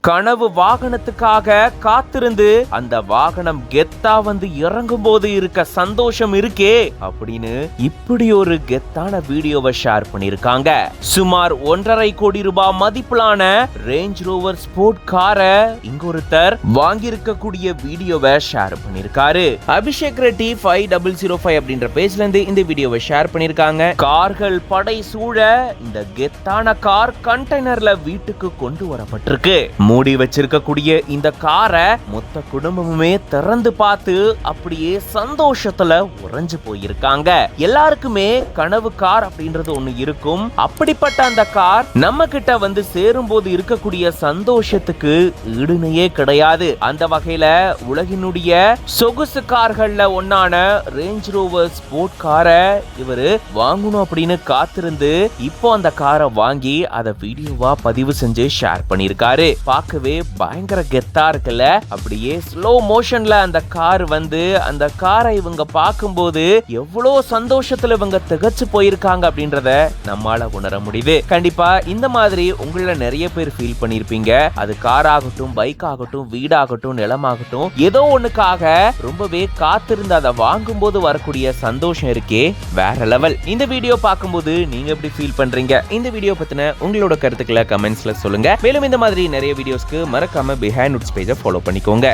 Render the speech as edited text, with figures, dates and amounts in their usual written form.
கனவு வாகனத்துக்காக காத்திருந்து அந்த வாகனம் கெத்தா வந்து இறங்கும் போது இருக்க சந்தோஷம் இருக்கே அப்படின்னு இப்படி ஒரு கெத்தான வீடியோவை ஷேர் பண்ணிருக்காங்க. சுமார் 1.5 கோடி ரூபாய் மதிப்பிலான ரேஞ்ச் ரோவர் ஸ்போர்ட் காரை இங்க ஒருத்தர் வாங்கியிருக்கக்கூடிய வீடியோவை ஷேர் பண்ணிருக்காரு. அபிஷேக் ரெட்டி 5005 அப்படின்ற பேஜ்ல இருந்து இந்த வீடியோவை ஷேர் பண்ணிருக்காங்க. கார்கள் படை சூழ இந்த கெத்தான கார் கண்டெய்னர்ல வீட்டுக்கு கொண்டு வரப்பட்டிருக்கு. மூடி வச்சிருக்கக்கூடிய இந்த காரை மொத்த குடும்பமுமே திறந்து பார்த்து அப்படியே சந்தோஷத்துல உறைஞ்சு போயிருக்காங்க. எல்லாருக்குமே கனவு கார் அப்படின்றது ஒண்ணு இருக்கும். அப்படிப்பட்ட அந்த கார் நம்ம கிட்ட வந்து சேரும் போது இருக்கக்கூடிய சந்தோஷத்துக்கு ஈடுணையே கிடையாது. அந்த வகையில உலகினுடைய சொகுசு கார்கள்ல ஒன்னான ரேஞ்ச் ரோவர் ஸ்போர்ட் காரை இவரு வாங்கணும் அப்படின்னு காத்திருந்து இப்போ அந்த காரை வாங்கி அதை வீடியோவா பதிவு செஞ்சு ஷேர் பண்ணிருக்காரு. பார்க்கவே பயங்கர கெத்தா இருக்குல்ல. அப்படியே ஸ்லோ மோஷன்ல அந்த கார் வந்து அந்த காரை இவங்க பார்க்கும்போது எவ்வளவு சந்தோஷத்துல இவங்க திகச்சு போயிருக்காங்க அப்படின்றத நம்மால உணர முடியுது. கண்டிப்பா இந்த மாதிரி உங்கள நிறைய பேர் ஃபீல் பண்ணிருப்பீங்க. அது கார் ஆகட்டும், பைக் ஆகட்டும், வீடாகட்டும், நிலமாகட்டும், ஏதோ ஒண்ணுக்காக ரொம்பவே காத்திருந்து அதை வாங்கும் போது வரக்கூடிய சந்தோஷம் இருக்கே வேற லெவல். இந்த வீடியோ பார்க்கும்போது நீங்க எப்படி ஃபீல் பண்றீங்க? இந்த வீடியோ பத்தின உங்களோட கருத்துக்களை கமெண்ட்ஸ்ல சொல்லுங்க. மேலும் இந்த மாதிரி நிறைய வீடியோஸ்க்கு மறக்காம பிஹைண்ட் நோட்ஸ் பேஜை ஃபாலோ பண்ணிக்கோங்க.